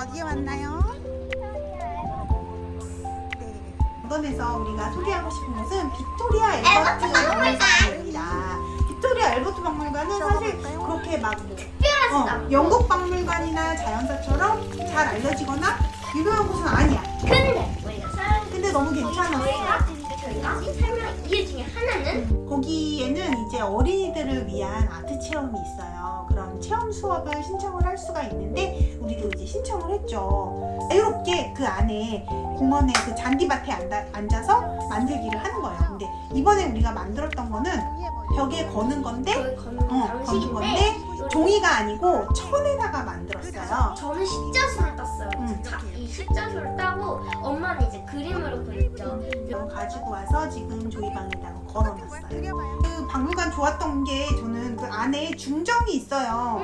어디에 왔나요? 네. 런던에서 우리가 소개하고 싶은 곳은 빅토리아 앨버트 박물관입니다. 빅토리아 앨버트 박물관은 사실 그렇게 막 영국 박물관이나 자연사처럼 잘 알려지거나 유명한 곳은 아니야. 근데 너무 괜찮았어. 저희가 설명 이유 중에 하나는 거기에는 이제 어린이들을 위한 아트 체험이 있어요. 그런 체험 수업을 신청을 할 수가 있는데 우리도 이제 신청을 했죠. 자유롭게 그 안에 공원의 그 잔디밭에 앉아서 만들기를 하는 거예요. 근데 이번에 우리가 만들었던 거는 벽에 거는 건데 거는 건데 종이가 아니고 천에다가 만들었어요. 저는 십자수를 땄어요. 이 십자수를 따고 엄마는 이제 그림으로 그렸죠. 이거 가지고 와서 지금 조이방에다가 걸어놨어요. 그 박물관 좋았던 게 저는 그 안에 중정이 있어요.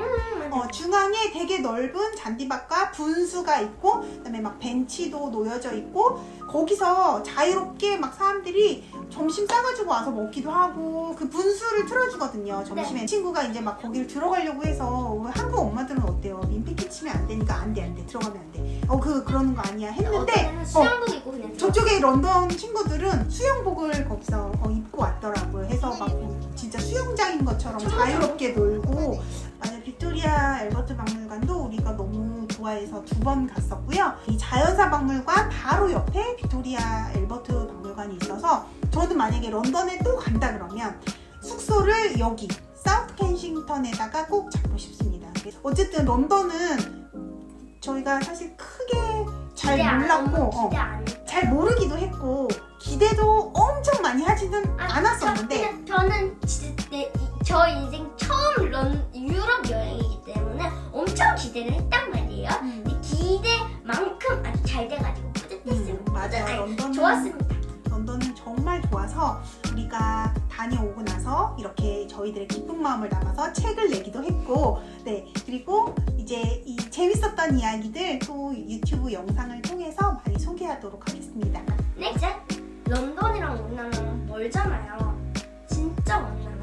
중앙에 되게 넓은 잔디밭과 분수가 있고 그다음에 막 벤치도 놓여져 있고 거기서 자유롭게 막 사람들이 점심 싸가지고 와서 먹기도 하고 그 분수를 틀어주거든요. 점심에 네. 친구가 이제 막 거기를 들어가려고 해서 한국 엄마들은 어때요? 민폐 끼치면 안 되니까 안 돼 들어가면 안 돼. 그러는 거 아니야 했는데 수영복 입고 그냥 저쪽에 런던 친구들은 수영복을 거기서 입고 왔더라고요. 해서 막 진짜 수영장인 것처럼 자유롭게 놀고 맞아요. 빅토리아 앨버트 박물관도 우리가 너무 좋아해서 2번 갔었고요. 이 자연사 박물관 바로 옆에 빅토리아 앨버트 박물관이 있어서 저는 만약에 런던에 또 간다 그러면 숙소를 여기 사우트 켄싱턴에다가 꼭 잡고 싶습니다. 어쨌든 런던은 저희가 사실 크게 잘 몰랐고 잘 모르기도 했고 기대도 엄청 많이 하지는 않았었는데 저는 저 인생 처음 유럽 여행이기 때문에 엄청 기대를 했단 말이에요. 근데 기대만큼 아주 잘 돼가지고 뿌듯했습니다. 맞아요. 좋았습니다. 런던은 정말 좋아서 우리가 다녀오고 나서 이렇게 저희들의 기쁜 마음을 담아서 책을 내기도 했고 그리고 이제 이 재밌었던 이야기들 또 유튜브 영상을 통해서 많이 소개하도록 하겠습니다. 네, 이제 런던이랑 우리나라랑 멀잖아요. 진짜 멀잖아요.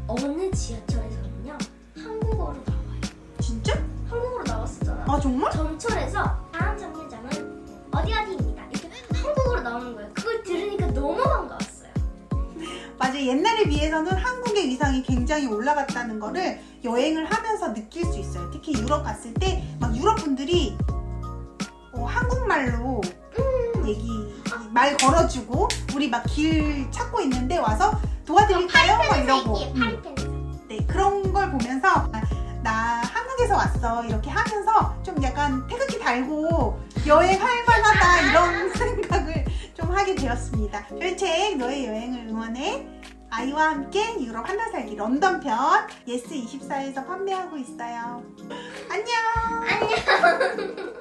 어느 지하철에서는요 한국어로 나와요. 진짜? 한국어로 나왔었잖아. 아 정말? 전철에서 다음 정류장은 어디입니다. 이렇게 한국어로 나오는 거예요. 그걸 들으니까 너무 반가웠어요. 맞아. 옛날에 비해서는 한국의 위상이 굉장히 올라갔다는 거를 여행을 하면서 느낄 수 있어요. 특히 유럽 갔을 때 막 유럽 분들이 한국말로 말 걸어주고 우리 막 길 찾고 있는데 와서 도와드릴까요? 막 이러고 네, 그런 걸 보면서 나 한국에서 왔어 이렇게 하면서 좀 약간 태극기 달고 여행할 만하다 이런 생각을 좀 하게 되었습니다. 저희 책 너의 여행을 응원해 아이와 함께 유럽 한 달 살기 런던 편 예스24에서 판매하고 있어요. 안녕.